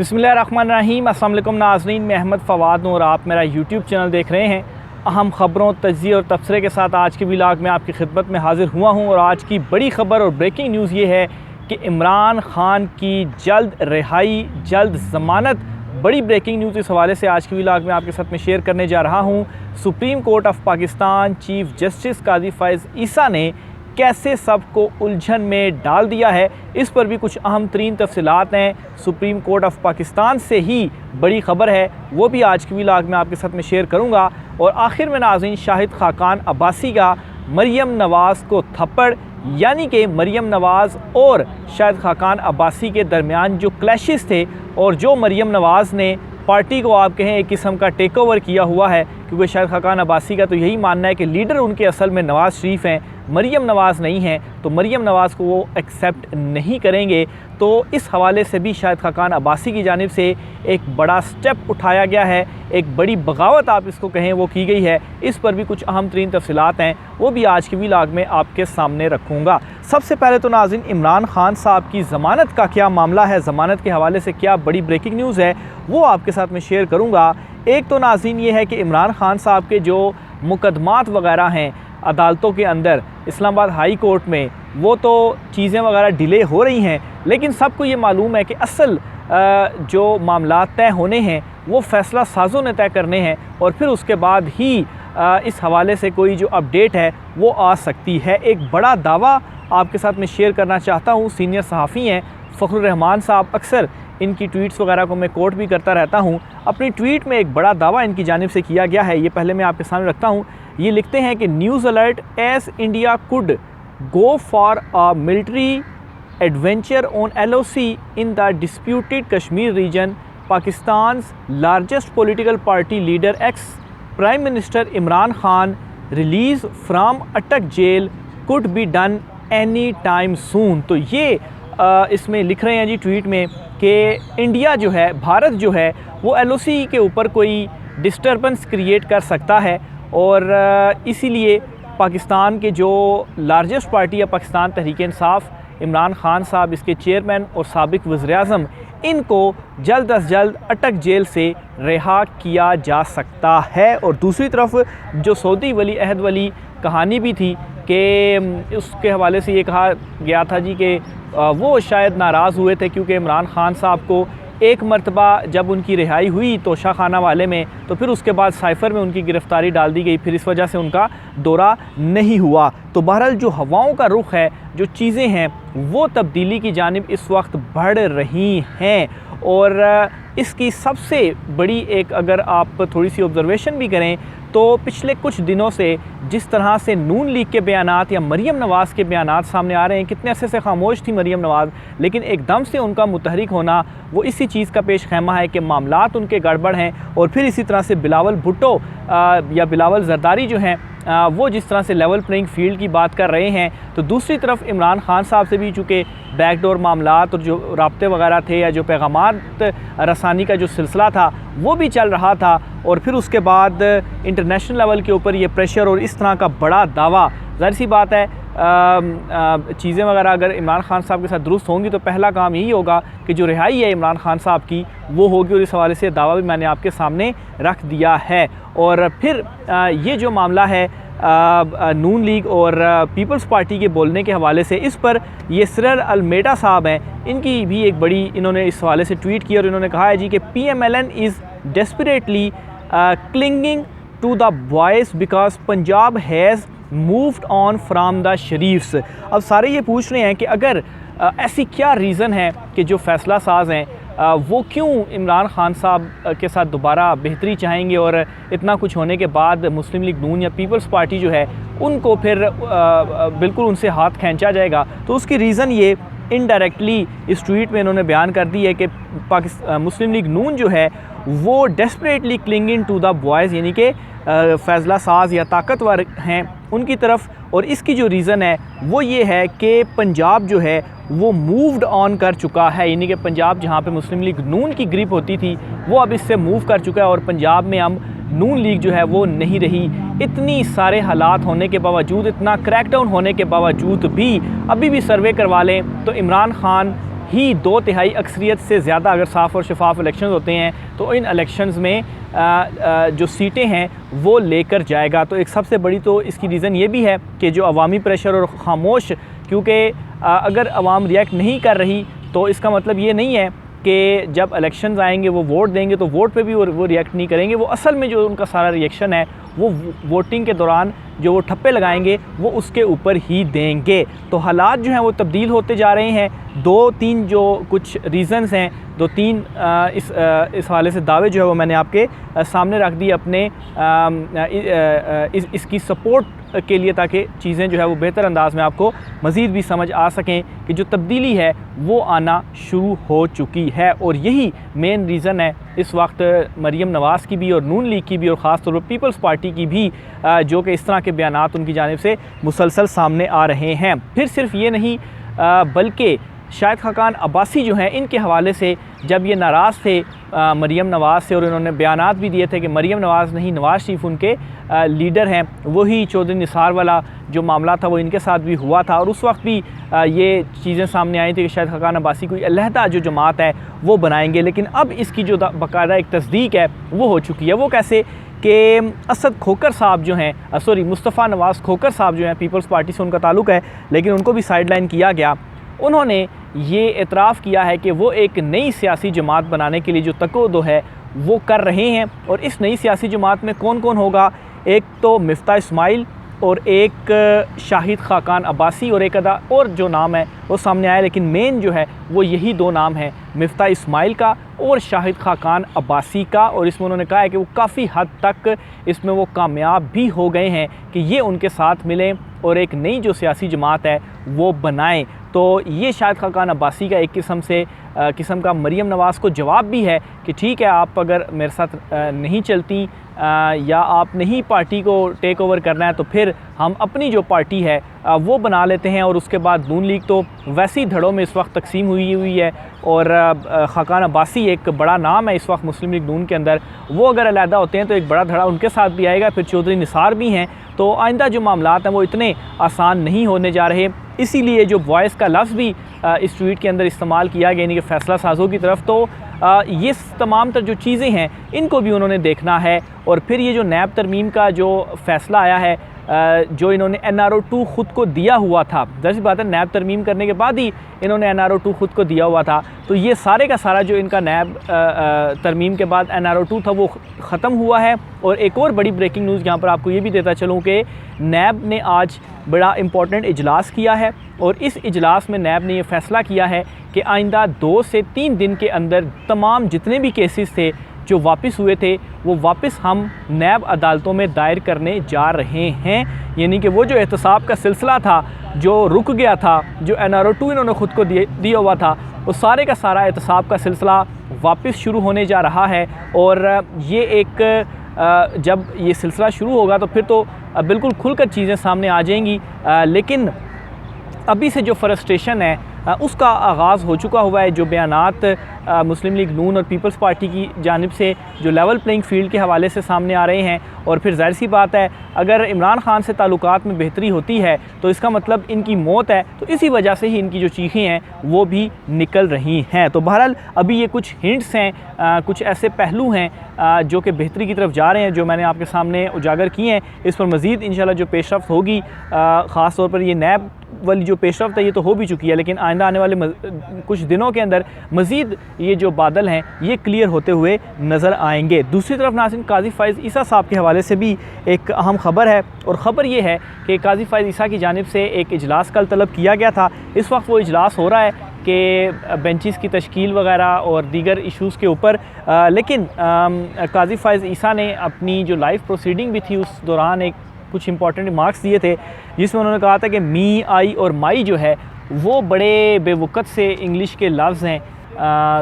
बिस्मिल्लाहिर्रहमानिर्रहीम। अस्सलाम वालेकुम नाज़रीन, मैं अहमद फ़वाद हूँ और आप मेरा यूट्यूब चैनल देख रहे हैं। अहम ख़बरों, तज्ज़िये और तबसरे के साथ आज के व्लॉग में आपकी खिदमत में हाज़िर हुआ हूँ। और आज की बड़ी ख़बर और ब्रेकिंग न्यूज़ ये है कि इमरान ख़ान की जल्द रिहाई, जल्द ज़मानत। बड़ी ब्रेकिंग न्यूज़ इस हवाले से आज के व्लॉग में आपके साथ में शेयर करने जा रहा हूँ। Supreme court of Pakistan chief justice Qazi Faez Isa ने कैसे सबको उलझन में डाल दिया है, इस पर भी कुछ अहम तरीन तफसीलात हैं। सुप्रीम कोर्ट ऑफ पाकिस्तान से ही बड़ी ख़बर है, वो भी आज की व्लॉग में आपके साथ में शेयर करूँगा। और आखिर में नाज़रीन, शाहिद खाकान अब्बासी का मरियम नवाज़ को थप्पड़, यानी कि मरियम नवाज़ और शाहिद खाकान अब्बासी के दरमियान जो क्लैशेस थे और जो मरियम नवाज़ ने पार्टी को आप कहें एक किस्म का टेक ओवर किया हुआ है, क्योंकि शाहिद खाकान अब्बासी का तो यही मानना है कि लीडर उनके असल में नवाज़ शरीफ हैं, मरियम नवाज़ नहीं हैं। तो मरियम नवाज़ को वो एक्सेप्ट नहीं करेंगे। तो इस हवाले से भी शाहिद खाकान अब्बासी की जानिब से एक बड़ा स्टेप उठाया गया है, एक बड़ी बगावत आप इसको कहें वो की गई है। इस पर भी कुछ अहम तरीन तफसीलात हैं, वो भी आज के व्लॉग में आपके सामने रखूँगा। सबसे पहले तो नाज़रीन, इमरान ख़ान साहब की ज़मानत का क्या मामला है, ज़मानत के हवाले से क्या बड़ी ब्रेकिंग न्यूज़ है, वो आपके साथ में शेयर करूँगा। एक तो नाज़रीन ये है कि इमरान ख़ान साहब के जो मुकदमात वगैरह हैं अदालतों के अंदर, इस्लामाबाद हाई कोर्ट में, वो तो चीज़ें वगैरह डिले हो रही हैं, लेकिन सबको ये मालूम है कि असल जो मामला तय होने हैं वो फ़ैसला साज़ों ने तय करने हैं, और फिर उसके बाद ही इस हवाले से कोई जो अपडेट है वो आ सकती है। एक बड़ा दावा आपके साथ मैं शेयर करना चाहता हूँ। सीनियर सहाफ़ी हैं फ़खरुर रहमान साहब, अक्सर इनकी ट्वीट्स वगैरह को मैं कोट भी करता रहता हूँ। अपनी ट्वीट में एक बड़ा दावा इनकी जानिब से किया गया है, ये पहले मैं आपके सामने रखता हूँ। ये लिखते हैं कि news alert, as India could go for a military adventure on LOC in the disputed Kashmir region, Pakistan's largest political party leader ex prime minister Imran Khan release from Attock jail could be done any time soon. तो ये इसमें लिख रहे हैं जी tweet में कि India जो है, भारत जो है, वो LOC के ऊपर कोई डिस्टर्बेंस क्रिएट कर सकता है, और इसीलिए पाकिस्तान के जो लार्जेस्ट पार्टी है पाकिस्तान तहरीक इंसाफ, इमरान ख़ान साहब इसके चेयरमैन और साबिक़ वज़ीर-ए-आज़म, इनको जल्द अज जल्द अटक जेल से रिहा किया जा सकता है। और दूसरी तरफ जो सऊदी वली अहद वाली कहानी भी थी कि उसके हवाले से ये कहा गया था जी कि वो शायद नाराज़ हुए थे क्योंकि इमरान ख़ान साहब को एक मरतबा जब उनकी रिहाई हुई तोशा खाना वाले में, तो फिर उसके बाद साइफ़र में उनकी गिरफ़्तारी डाल दी गई, फिर इस वजह से उनका दौरा नहीं हुआ। तो बहरहाल जो हवाओं का रुख है, जो चीज़ें हैं, वो तब्दीली की जानिब इस वक्त बढ़ रही हैं। और इसकी सबसे बड़ी एक, अगर आप थोड़ी सी ऑब्ज़र्वेशन भी करें तो पिछले कुछ दिनों से जिस तरह से नून लीग के बयानात या मरियम नवाज़ के बयानात सामने आ रहे हैं, कितने अरसे से खामोश थी मरियम नवाज़, लेकिन एकदम से उनका मुतहरिक होना वो इसी चीज़ का पेश खैमा है कि मामलात उनके गड़बड़ हैं। और फिर इसी तरह से बिलावल भुट्टो या बिलावल जरदारी जो हैं, वो जिस तरह से लेवल प्लेइंग फील्ड की बात कर रहे हैं, तो दूसरी तरफ इमरान ख़ान साहब से भी चूँकि बैकडोर मामलात और जो राब्ते वगैरह थे या जो पैगामात रसानी का जो सिलसिला था वो भी चल रहा था, और फिर उसके बाद इंटरनेशनल लेवल के ऊपर ये प्रेशर और इस तरह का बड़ा दावा, ज़ाहिर सी बात है चीज़ें वगैरह अगर इमरान ख़ान साहब के साथ दुरुस्त होंगी तो पहला काम यही होगा कि जो रिहाई है इमरान ख़ान साहब की वो होगी, और इस हवाले से दावा भी मैंने आपके सामने रख दिया है। और फिर ये जो मामला है नून लीग और पीपल्स पार्टी के बोलने के हवाले से, इस पर ये सिरर अलमेडा साहब हैं, इनकी भी एक बड़ी, इन्होंने इस हवाले से ट्वीट किया और इन्होंने कहा है जी कि PMLN is desperately clinging to the voice because Punjab has moved on from the Sharifs. अब सारे ये पूछ रहे हैं कि अगर ऐसी क्या रीज़न है कि जो फ़ैसला साज हैं वो क्यों इमरान ख़ान साहब के साथ दोबारा बेहतरी चाहेंगे, और इतना कुछ होने के बाद मुस्लिम लीग नून या पीपल्स पार्टी जो है उनको फिर बिल्कुल उनसे हाथ खींचा जाएगा। तो उसकी रीज़न ये इनडायरेक्टली इस ट्वीट में इन्होंने बयान कर दी है कि मुस्लिम लीग नून जो है वो desperately clinging to the boys, यानी कि फ़ैसला साज या ताकतवर हैं उनकी तरफ। और इसकी जो रीज़न है वो ये है कि पंजाब जो है वो मूव्ड ऑन कर चुका है, यानी कि पंजाब जहाँ पे मुस्लिम लीग नून की ग्रिप होती थी वो अब इससे मूव कर चुका है, और पंजाब में अब नून लीग जो है वो नहीं रही। इतनी सारे हालात होने के बावजूद, इतना क्रैकडाउन होने के बावजूद भी अभी भी सर्वे करवा लें तो इमरान ख़ान ही 2/3 अक्सरियत से ज़्यादा अगर साफ़ और शफाफ इलेक्शन होते हैं तो इन इलेक्शंस में जो सीटें हैं वो लेकर जाएगा। तो एक सबसे बड़ी तो इसकी रीज़न ये भी है कि जो अवामी प्रेशर और खामोश, क्योंकि अगर अवाम रिएक्ट नहीं कर रही तो इसका मतलब ये नहीं है कि जब इलेक्शंस आएंगे वो वोट देंगे तो वोट पे भी वो रिएक्ट नहीं करेंगे। वो असल में जो उनका सारा रिएक्शन है वो वोटिंग के दौरान जो वो ठप्पे लगाएंगे वो उसके ऊपर ही देंगे। तो हालात जो हैं वो तब्दील होते जा रहे हैं। 2-3 जो कुछ रीज़न्स हैं, 2-3 इस हवाले से दावे जो है वो मैंने आपके सामने रख दिए अपने इसकी सपोर्ट के लिए, ताकि चीज़ें जो है वो बेहतर अंदाज में आपको मज़ीद भी समझ आ सकें कि जो तब्दीली है वो आना शुरू हो चुकी है। और यही मेन रीज़न है इस वक्त मरीम नवाज़ की भी और नून लीग की भी और ख़ास तौर पर पीपल्स पार्टी की भी, जो कि इस तरह के बयानात उनकी जानिब से मुसलसल सामने आ रहे हैं। फिर सिर्फ ये नहीं बल्कि शाहिद खाकान अब्बासी जो हैं इनके हवाले से जब ये नाराज़ थे मरीम नवाज़ से और इन्होंने बयानात भी दिए थे कि मरीम नवाज़ नहीं, नवाज़ शरीफ उनके लीडर हैं, वही चौधरी निसार वाला जो मामला था वो इनके साथ भी हुआ था। और उस वक्त भी ये चीज़ें सामने आई थी कि शाहिद खाकान अब्बासी कोई अलहदा जो जमात है वो बनाएंगे। लेकिन अब इसकी जो बाकायदा एक तस्दीक है वो हो चुकी है। वो कैसे कि असद खोकर साहब जो हैं, मुस्तफ़ा नवाज़ खोकर साहब जो हैं, पीपल्स पार्टी से उनका ताल्लुक़ है लेकिन उनको भी साइडलाइन किया गया। उन्होंने ये एतराफ़ किया है कि वो एक नई सियासी जमात बनाने के लिए जो तकोदो है वो कर रहे हैं। और इस नई सियासी जमात में कौन कौन होगा, एक तो मिफ्ता इस्माइल और एक शाहिद खाकान अब्बासी और एक अदा और जो नाम है वो सामने आया, लेकिन मेन जो है वो यही 2 नाम हैं, मिफ्ता इस्माइल का और शाहिद खाकान अब्बासी का। और इसमें उन्होंने कहा है कि वो काफ़ी हद तक इसमें वो कामयाब भी हो गए हैं कि ये उनके साथ मिलें और एक नई जो सियासी जमात है वो बनाएं। तो ये शाहिद खाकान अब्बासी का एक किस्म का मरीम नवाज़ को जवाब भी है कि ठीक है, आप अगर मेरे साथ नहीं चलती या आप नहीं पार्टी को टेक ओवर करना है तो फिर हम अपनी जो पार्टी है वो बना लेते हैं। और उसके बाद नून लीग तो वैसी धड़ों में इस वक्त तकसीम हुई है और खाकान अब्बासी एक बड़ा नाम है इस वक्त मुस्लिम लीग नून के अंदर। वो अगर अलहदा होते हैं तो एक बड़ा धड़ा उनके साथ भी आएगा। फिर चौधरी निसार भी हैं। तो आइंदा जो मामलात हैं वो इतने आसान नहीं होने जा रहे। इसीलिए जो वॉइस का लफ्ज़ भी इस ट्वीट के अंदर इस्तेमाल किया गया, यानी कि फ़ैसला साज़ों की तरफ, तो ये तमाम तर जो चीज़ें हैं इनको भी उन्होंने देखना है। और फिर ये जो नैब तरमीम का जो फ़ैसला आया है, जो इन्होंने NRO 2 ख़ुद को दिया हुआ था, ज़ाहिर सी बात है नैब तरमीम करने के बाद ही इन्होंने NRO 2 ख़ुद को दिया हुआ था, तो ये सारे का सारा जो इनका नैब तरमीम के बाद NRO 2 था वो ख़त्म हुआ है। और एक और बड़ी ब्रेकिंग न्यूज़ यहाँ पर आपको ये भी देता चलूँ कि नैब ने आज बड़ा इम्पोर्टेंट इजलास किया है और इस इजलास में नैब ने ये फ़ैसला किया है कि आइंदा 2 से 3 दिन के अंदर तमाम जितने भी केसेस थे जो वापस हुए थे वो वापस हम नैब अदालतों में दायर करने जा रहे हैं। यानी कि वो जो एहतसाब का सिलसिला था जो रुक गया था, जो NRO 2 इन्होंने ख़ुद को दिया हुआ था, वो सारे का सारा एहतसाब का सिलसिला वापस शुरू होने जा रहा है। और ये एक जब ये सिलसिला शुरू होगा तो फिर तो बिल्कुल खुलकर चीज़ें सामने आ जाएंगी। लेकिन अभी से जो फ्रस्ट्रेशन है उसका आगाज़ हो चुका हुआ है। जो बयानात मुस्लिम लीग नून और पीपल्स पार्टी की जानिब से जो लेवल प्लेइंग फील्ड के हवाले से सामने आ रहे हैं, और फिर जाहिर सी बात है अगर इमरान खान से ताल्लुकात में बेहतरी होती है तो इसका मतलब इनकी मौत है, तो इसी वजह से ही इनकी जो चीखें हैं वो भी निकल रही हैं। तो बहरहाल अभी ये कुछ हिंट्स हैं, कुछ ऐसे पहलू हैं जो कि बेहतरी की तरफ जा रहे हैं, जो मैंने आपके सामने उजागर किए हैं। इस पर मज़ीद इंशाल्लाह जो पेशरफ्त होगी, ख़ास तौर पर ये नैब वाली जो पेशरफ्त है ये तो हो भी चुकी है, लेकिन आइंदा आने वाले कुछ दिनों के अंदर मज़ीद ये जो बादल हैं ये क्लियर होते हुए नज़र आएंगे। दूसरी तरफ नाज़रीन, काजी फ़ाइज़ ईसा साहब के हवाले से भी एक अहम ख़बर है, और ख़बर ये है कि काजी फ़ाइज़ ईसा की जानिब से एक इजलास कल तलब किया गया था। इस वक्त वो इजलास हो रहा है कि बेंचेस की तश्कील वगैरह और दीगर इशूज़ के ऊपर, लेकिन काजी फ़ाइज़ ईसा ने अपनी जो लाइव प्रोसीडिंग भी थी उस दौरान एक कुछ इंपॉर्टेंट रिमार्क्स दिए थे, जिसमें उन्होंने कहा था कि मी, आई और माई जो है वो बड़े बेवक़्त से इंग्लिश के लफ्ज़ हैं,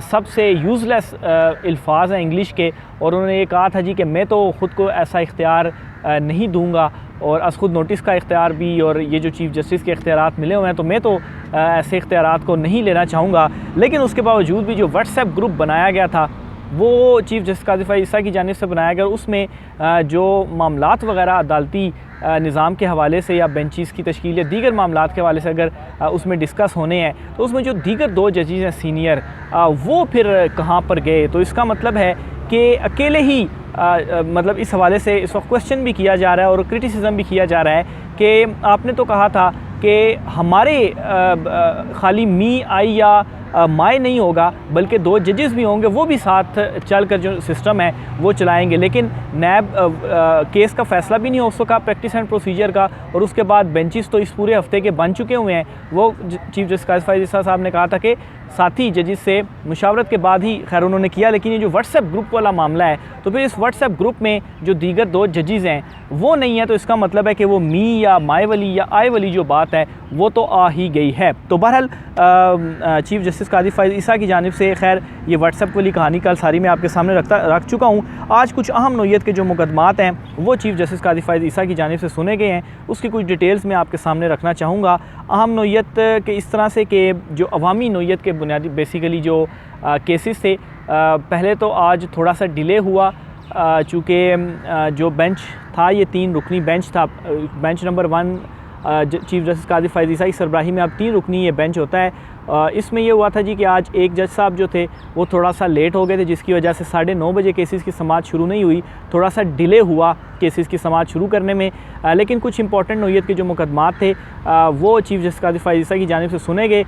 सबसे यूज़लेस अल्फाज हैं इंग्लिश के। और उन्होंने ये कहा था जी कि मैं तो ख़ुद को ऐसा इख्तियार नहीं दूंगा, और अस खुद नोटिस का इख्तियार भी और ये जो चीफ़ जस्टिस के इख्तियारात मिले हुए हैं तो मैं तो ऐसे इख्तियारात को नहीं लेना चाहूँगा। लेकिन उसके बावजूद भी जो व्हाट्सएप ग्रुप बनाया गया था वो चीफ़ जस्टिस काजी फ़ाइज़ ईसा की जानिब से बनाया गया, उसमें जो मामलात वगैरह अदालती निज़ाम के हवाले से या बेंचेस की तश्कील या दीगर मामलात के हवाले से अगर उसमें डिस्कस होने हैं तो उसमें जो दीगर 2 जजेस हैं सीनियर, वो फिर कहाँ पर गए। तो इसका मतलब है कि अकेले ही मतलब इस हवाले से इस वक्त क्वेश्चन भी किया जा रहा है और क्रिटिसिज्म भी किया जा रहा है कि आपने तो कहा था कि हमारे खाली मी आई या माए नहीं होगा बल्कि 2 जजेस भी होंगे, वो भी साथ चलकर जो सिस्टम है वो चलाएंगे। लेकिन नैब केस का फ़ैसला भी नहीं हो सका प्रैक्टिस एंड प्रोसीजर का, और उसके बाद बेंचेस तो इस पूरे हफ्ते के बन चुके हुए हैं। वो चीफ जस्टिस काज़ी फायज़ ईसा साहब ने कहा था कि साथी जजेस से मुशावरत के बाद ही खैर उन्होंने किया, लेकिन ये जो व्हाट्सएप ग्रुप वाला मामला है तो फिर इस व्हाट्सएप ग्रुप में जो दीगर 2 जजेस हैं वो नहीं है, तो इसका मतलब है कि वो मी या माए वाली या आए वाली जो बात है वो तो आ ही गई है। तो बहरहाल चीफ जस्टिस काज़ी फायज़ ईसा की जानिब से खैर ये व्हाट्सएप वाली कहानी कल सारी मैं आपके सामने रख चुका हूँ। आज कुछ अहम नौइयत के जो मुकदमात हैं वो चीफ जस्टिस काज़ी फायज़ ईसा की जानिब से सुने गए हैं, उसकी कुछ डिटेल्स मैं आपके सामने रखना चाहूँगा। अहम नौइयत के इस तरह से कि जो अवामी नौइयत के बुनियादी बेसिकली जो केसेस थे, पहले तो आज थोड़ा सा डिले हुआ चूँकि जो बेंच था ये 3 रुकनी बेंच था। Bench number 1 chief justice Qazi Faez ईसा की सरबराही में अब 3 रुकनी ये बेंच होता है। इसमें ये हुआ था जी कि आज एक जज साहब जो थे वो थोड़ा सा लेट हो गए थे, जिसकी वजह से 9:30 बजे केसेस की समाअत शुरू नहीं हुई, थोड़ा सा डिले हुआ केसेस की समाअत शुरू करने में। लेकिन कुछ इंपॉर्टेंट नौइयत के जो मुकदमात थे वो चीफ जस्टिस काज़ी फायज़ ईसा की जानिब से सुने गए।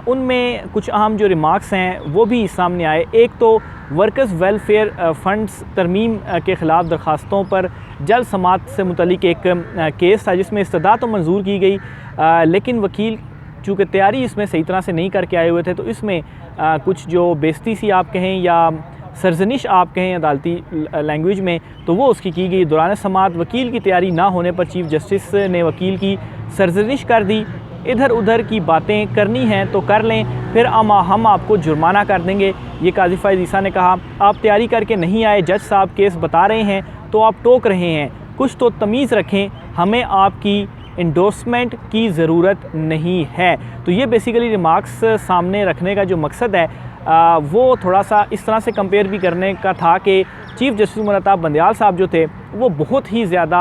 उनमें कुछ अहम जो रिमार्क्स हैं वो भी सामने आए। एक तो वर्कर्स वेलफेयर फ़ंड्स तरमीम के ख़िलाफ़ दरख्वास्तों पर जल्द समाअत से मुतल्लिक एक केस था जिसमें इस्तदा तो मंजूर की गई, लेकिन वकील चूँकि तैयारी इसमें सही तरह से नहीं करके आए हुए थे, तो इसमें कुछ जो बेइज्जती सी आप कहें या सरजनिश आप कहें अदालती लैंग्वेज में, तो वो उसकी की गई। दौरान समाअत वकील की तैयारी ना होने पर चीफ जस्टिस ने वकील की सरजनिश कर दी, इधर उधर की बातें करनी हैं तो कर लें, फिर हम आपको जुर्माना कर देंगे। ये काज़ी फायज़ ईसा ने कहा, आप तैयारी करके नहीं आए, जज साहब केस बता रहे हैं तो आप टोक रहे हैं, कुछ तो तमीज़ रखें, हमें आपकी इंडोर्समेंट की ज़रूरत नहीं है। तो ये बेसिकली रिमार्क्स सामने रखने का जो मकसद है वो थोड़ा सा इस तरह से कंपेयर भी करने का था कि चीफ जस्टिस उमर अता बंदयाल साहब जो थे वो बहुत ही ज़्यादा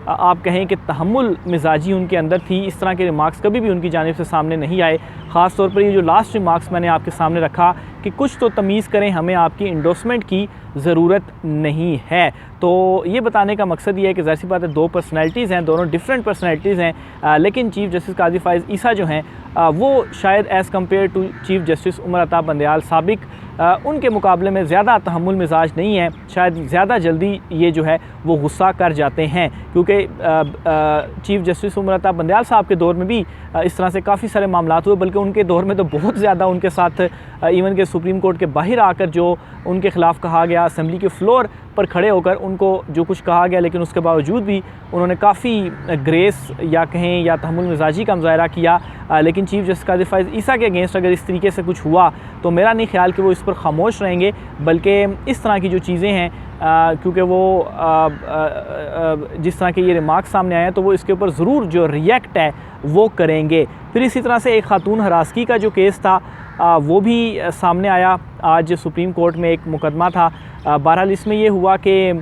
आप कहें कि तहम्मुल मिजाजी उनके अंदर थी। इस तरह के रिमार्क्स कभी भी उनकी जानिब से सामने नहीं आए। ख़ास तौर पर ये जो लास्ट रिमार्क्स मैंने आपके सामने रखा कि कुछ तो तमीज़ करें, हमें आपकी इंडोर्समेंट की ज़रूरत नहीं है। तो ये बताने का मकसद ये है कि ज़ाहिर सी बात है 2 पर्सनैलिटीज़ हैं, दोनों डिफरेंट पर्सनैलिटीज़ हैं, लेकिन चीफ जस्टिस काज़ी फायज़ ईसा जो हैं वो शायद as compare to chief justice Umar Ata Bandial साबिक उनके मुकाबले में ज़्यादा तहम्मुल मिजाज नहीं है। शायद ज़्यादा जल्दी ये जो है वो गुस्सा कर जाते हैं, क्योंकि चीफ जस्टिस उमर अता बंदयाल साहब के दौर में भी इस तरह से काफ़ी सारे मामलात हुए, बल्कि उनके दौर में तो बहुत ज़्यादा उनके साथ इवन के सुप्रीम कोर्ट के बाहर आकर जो उनके ख़िलाफ़ कहा गया, असम्बली के फ्लोर पर खड़े होकर उनको जो कुछ कहा गया, लेकिन उसके बावजूद भी उन्होंने काफ़ी ग्रेस या कहें या तहम्मुल मिजाजी का मुज़ाहरा किया। लेकिन चीफ जस्टिस काज़ी फायज़ ईसा के अगेंस्ट अगर इस तरीके से कुछ हुआ तो मेरा नहीं ख्याल कि वो इस पर खामोश रहेंगे, बल्कि इस तरह की जो चीज़ें हैं क्योंकि वो जिस तरह के ये रिमार्क सामने आए हैं तो वो इसके ऊपर ज़रूर जो रिएक्ट है वो करेंगे। फिर इसी तरह से एक खातून हरासगी का जो केस था वो भी सामने आया। आज सुप्रीम कोर्ट में एक मुकदमा था। बहरहाल इसमें ये हुआ कि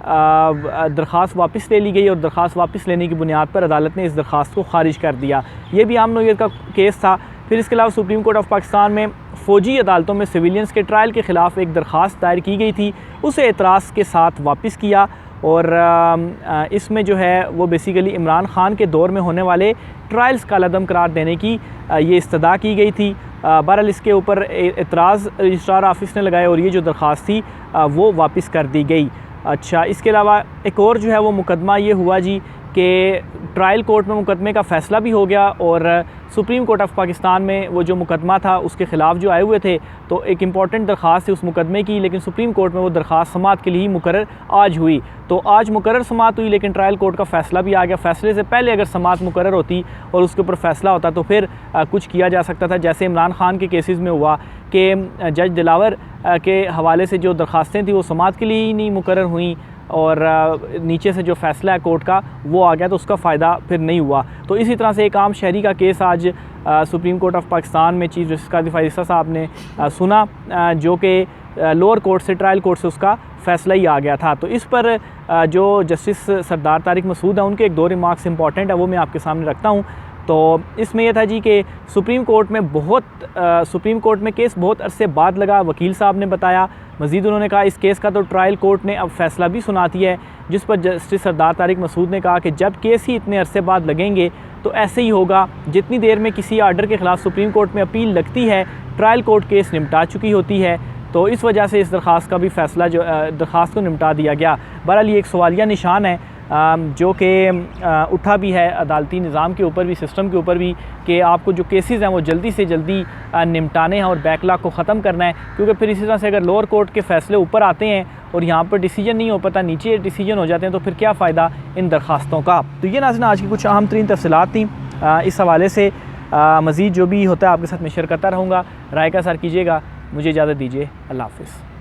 दरख्वास्त वापस ले ली गई और दरख्वास्त वापस लेने की बुनियाद पर अदालत ने इस दरख्वास्त को खारिज कर दिया। ये भी आम नौइयत का केस था। फिर इसके अलावा सुप्रीम कोर्ट ऑफ पाकिस्तान में फ़ौजी अदालतों में सिविलियंस के ट्रायल के ख़िलाफ़ एक दरख्वास्त दायर की गई थी, उसे एतराज़ के साथ वापस किया और इसमें जो है वो बेसिकली इमरान ख़ान के दौर में होने वाले ट्रायल्स का कलअदम करार देने की ये इस्तदा की गई थी। बहरहाल इसके ऊपर एतराज़ रजिस्ट्रार ऑफिस ने लगाए और ये जो दरख्वास्त थी वो वापस कर दी गई। अच्छा, इसके अलावा एक और जो है वो मुकदमा ये हुआ जी कि ट्रायल कोर्ट में मुकदमे का फ़ैसला भी हो गया और सुप्रीम कोर्ट ऑफ पाकिस्तान में वो जो मुकदमा था उसके ख़िलाफ़ जो आए हुए थे तो एक इम्पॉर्टेंट दरख्वास्त थी उस मुकदमे की, लेकिन सुप्रीम कोर्ट में वो दरख्वास्त समाअत के लिए ही मुकर्रर आज हुई। तो आज मुकर्रर समाअत हुई, लेकिन ट्रायल कोर्ट का फ़ैसला भी आ गया। फ़ैसले से पहले अगर समाअत मुकर्रर होती और उसके ऊपर फ़ैसला होता तो फिर कुछ किया जा सकता था, जैसे इमरान ख़ान के केसेस में हुआ कि जज दिलावर के हवाले से जो दरख्वास्तें थी वो समाअत के लिए ही नहीं मुकर्रर हुई और नीचे से जो फ़ैसला है कोर्ट का वो आ गया तो उसका फ़ायदा फिर नहीं हुआ। तो इसी तरह से एक आम शहरी का केस आज सुप्रीम कोर्ट ऑफ पाकिस्तान में चीफ जस्टिस काज़ी फायज़ ईसा साहब ने सुना, जो कि लोअर कोर्ट से, ट्रायल कोर्ट से उसका फ़ैसला ही आ गया था। तो इस पर जो जस्टिस सरदार तारिक मसूद हैं उनके एक दो रिमार्क्स इंपॉर्टेंट है, वो मैं आपके सामने रखता हूँ। तो इसमें यह था जी कि सुप्रीम कोर्ट में केस बहुत अरसे बाद लगा, वकील साहब ने बताया। मज़ीद उन्होंने कहा इस केस का तो ट्रायल कोर्ट ने अब फ़ैसला भी सुना दिया है, जिस पर जस्टिस सरदार तारिक मसूद ने कहा कि जब केस ही इतने अरसे बाद लगेंगे तो ऐसे ही होगा। जितनी देर में किसी आर्डर के ख़िलाफ़ सुप्रीम कोर्ट में अपील लगती है, ट्रायल कोर्ट केस निपटा चुकी होती है। तो इस वजह से इस दरख्वास्त का भी फ़ैसला जो दरख्वास्त को निपटा दिया गया। बहरहाल ये एक सवालिया निशान है जो कि उठा भी है अदालती निज़ाम के ऊपर भी, सिस्टम के ऊपर भी, कि आपको जो केसेस हैं वो जल्दी से जल्दी निपटाने हैं और बैकलॉग को ख़त्म करना है। क्योंकि फिर इसी तरह से अगर लोअर कोर्ट के फ़ैसले ऊपर आते हैं और यहाँ पर डिसीजन नहीं हो पाता, नीचे डिसीजन हो जाते हैं, तो फिर क्या फ़ायदा इन दरख्वास्तों का। तो ये नाज़रीन आज की कुछ अहम तरीन तफसीलात थी। इस हवाले से मज़ीद जो भी होता है आपके साथ मैं शेयर करता रहूँगा। राय का असर कीजिएगा। मुझे इजाज़त दीजिए। अल्लाह हाफ़िज़।